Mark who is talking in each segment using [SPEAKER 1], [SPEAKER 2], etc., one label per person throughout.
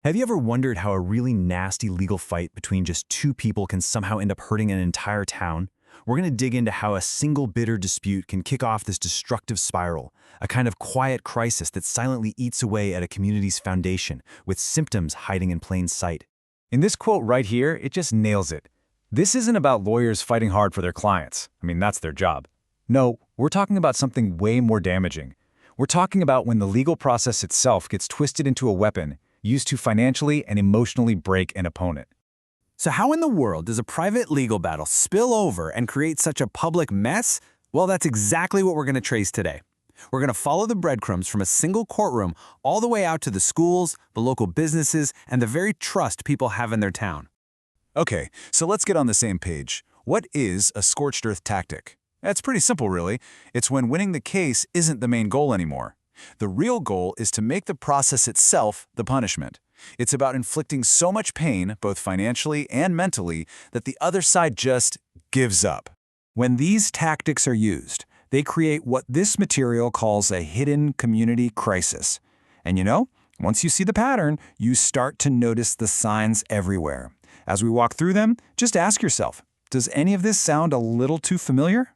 [SPEAKER 1] Have you ever wondered how a really nasty legal fight between just two people can somehow end up hurting an entire town? We're going to dig into how a single bitter dispute can kick off this destructive spiral, a kind of quiet crisis that silently eats away at a community's foundation, with symptoms hiding in plain sight. In this quote right here, it just nails it. This isn't about lawyers fighting hard for their clients. I mean, that's their job. No, we're talking about something way more damaging. We're talking about when the legal process itself gets twisted into a weapon used to financially and emotionally break an opponent.
[SPEAKER 2] So how in the world does a private legal battle spill over and create such a public mess? Well, that's exactly what we're going to trace today. We're going to follow the breadcrumbs from a single courtroom all the way out to the schools, the local businesses, and the very trust people have in their town.
[SPEAKER 3] Okay, so let's get on the same page. What is a scorched earth tactic? It's pretty simple, really. It's when winning the case isn't the main goal anymore. The real goal is to make the process itself the punishment. It's about inflicting so much pain, both financially and mentally, that the other side just gives up. When these tactics are used, they create what this material calls a hidden community crisis. And once you see the pattern, you start to notice the signs everywhere. As we walk through them, just ask yourself, does any of this sound a little too familiar?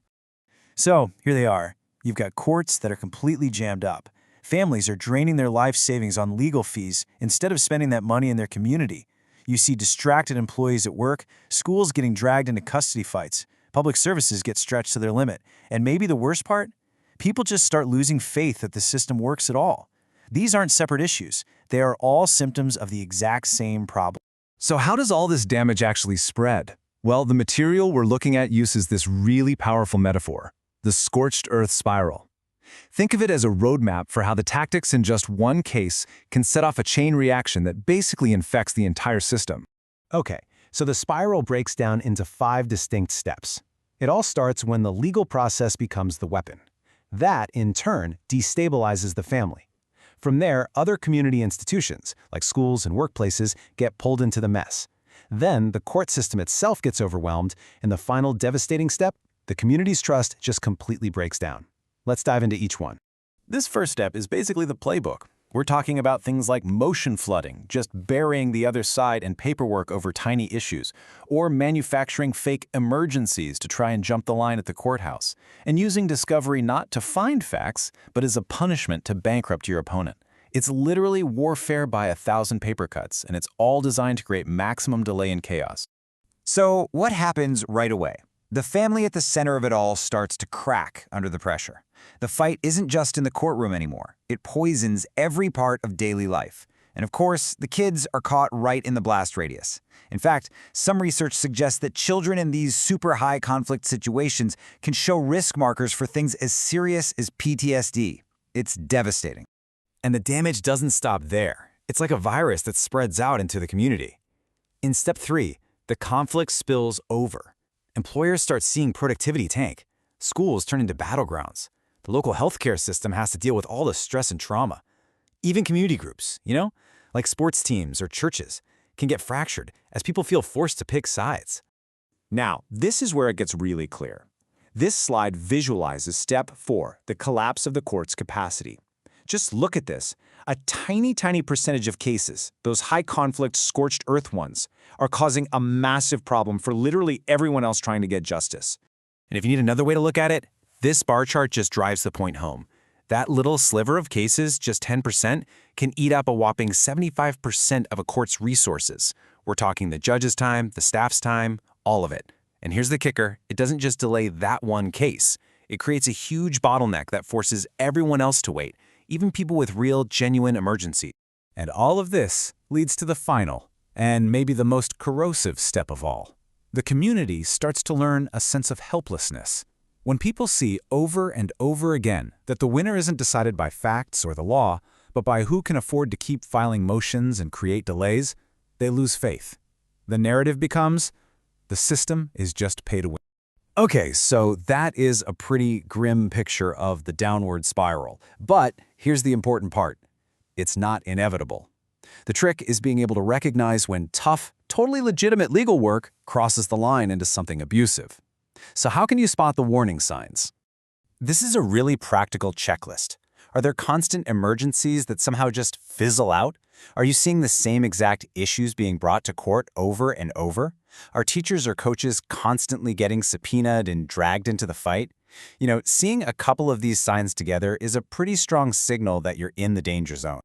[SPEAKER 4] So, here they are. You've got courts that are completely jammed up. Families are draining their life savings on legal fees instead of spending that money in their community. You see distracted employees at work, schools getting dragged into custody fights, public services get stretched to their limit, and maybe the worst part? People just start losing faith that the system works at all. These aren't separate issues. They are all symptoms of the exact same problem.
[SPEAKER 3] So how does all this damage actually spread? Well, the material we're looking at uses this really powerful metaphor: the scorched earth spiral. Think of it as a roadmap for how the tactics in just one case can set off a chain reaction that basically infects the entire system.
[SPEAKER 4] Okay, so the spiral breaks down into 5 distinct steps. It all starts when the legal process becomes the weapon. That, in turn, destabilizes the family. From there, other community institutions, like schools and workplaces, get pulled into the mess. Then, the court system itself gets overwhelmed, and the final devastating step, the community's trust just completely breaks down. Let's dive into each one.
[SPEAKER 2] This first step is basically the playbook. We're talking about things like motion flooding, just burying the other side in paperwork over tiny issues, or manufacturing fake emergencies to try and jump the line at the courthouse, and using discovery not to find facts, but as a punishment to bankrupt your opponent. It's literally warfare by 1,000 paper cuts, and it's all designed to create maximum delay and chaos.
[SPEAKER 5] So what happens right away? The family at the center of it all starts to crack under the pressure. The fight isn't just in the courtroom anymore. It poisons every part of daily life. And of course, the kids are caught right in the blast radius. In fact, some research suggests that children in these super high conflict situations can show risk markers for things as serious as PTSD. It's devastating.
[SPEAKER 2] And the damage doesn't stop there. It's like a virus that spreads out into the community. In step 3, the conflict spills over. Employers start seeing productivity tank. Schools turn into battlegrounds. The local healthcare system has to deal with all the stress and trauma. Even community groups, like sports teams or churches, can get fractured as people feel forced to pick sides. Now, this is where it gets really clear. This slide visualizes step 4, the collapse of the court's capacity. Just look at this. A tiny percentage of cases, those high-conflict, scorched earth ones, are causing a massive problem for literally everyone else trying to get justice. And if you need another way to look at it, this bar chart just drives the point home. That little sliver of cases, just 10%, can eat up a whopping 75% of a court's resources. We're talking the judge's time, the staff's time, all of it. And here's the kicker, it doesn't just delay that one case. It creates a huge bottleneck that forces everyone else to wait, even people with real, genuine emergencies.
[SPEAKER 3] And all of this leads to the final, and maybe the most corrosive step of all. The community starts to learn a sense of helplessness. When people see over and over again that the winner isn't decided by facts or the law, but by who can afford to keep filing motions and create delays, they lose faith. The narrative becomes, the system is just pay to win.
[SPEAKER 2] Okay, so that is a pretty grim picture of the downward spiral. But here's the important part. It's not inevitable. The trick is being able to recognize when tough, totally legitimate legal work crosses the line into something abusive. So how can you spot the warning signs? This is a really practical checklist. Are there constant emergencies that somehow just fizzle out? Are you seeing the same exact issues being brought to court over and over? Are teachers or coaches constantly getting subpoenaed and dragged into the fight? Seeing a couple of these signs together is a pretty strong signal that you're in the danger zone.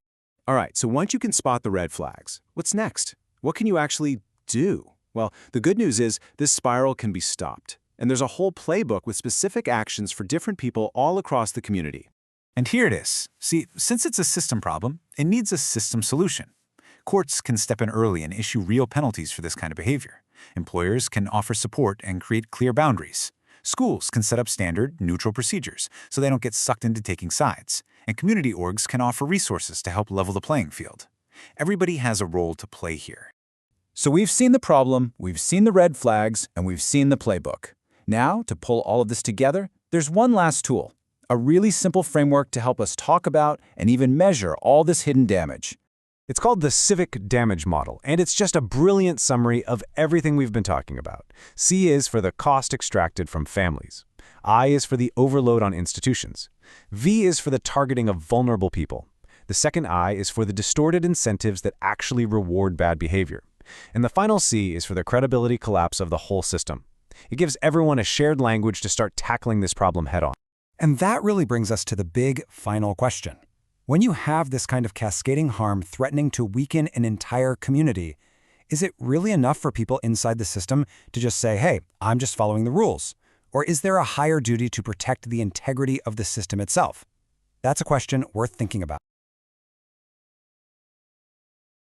[SPEAKER 6] All right, so once you can spot the red flags, what's next? What can you actually do? Well, the good news is this spiral can be stopped. And there's a whole playbook with specific actions for different people all across the community.
[SPEAKER 3] And here it is. See, since it's a system problem, it needs a system solution. Courts can step in early and issue real penalties for this kind of behavior. Employers can offer support and create clear boundaries. Schools can set up standard, neutral procedures so they don't get sucked into taking sides. And community orgs can offer resources to help level the playing field. Everybody has a role to play here.
[SPEAKER 1] So we've seen the problem, we've seen the red flags, and we've seen the playbook. Now, to pull all of this together, there's one last tool, a really simple framework to help us talk about and even measure all this hidden damage.
[SPEAKER 6] It's called the Civic Damage Model, and it's just a brilliant summary of everything we've been talking about. C is for the cost extracted from families. I is for the overload on institutions. V is for the targeting of vulnerable people. The second I is for the distorted incentives that actually reward bad behavior. And the final C is for the credibility collapse of the whole system. It gives everyone a shared language to start tackling this problem head-on.
[SPEAKER 7] And that really brings us to the big final question. When you have this kind of cascading harm threatening to weaken an entire community, is it really enough for people inside the system to just say, hey, I'm just following the rules? Or is there a higher duty to protect the integrity of the system itself? That's a question worth thinking about.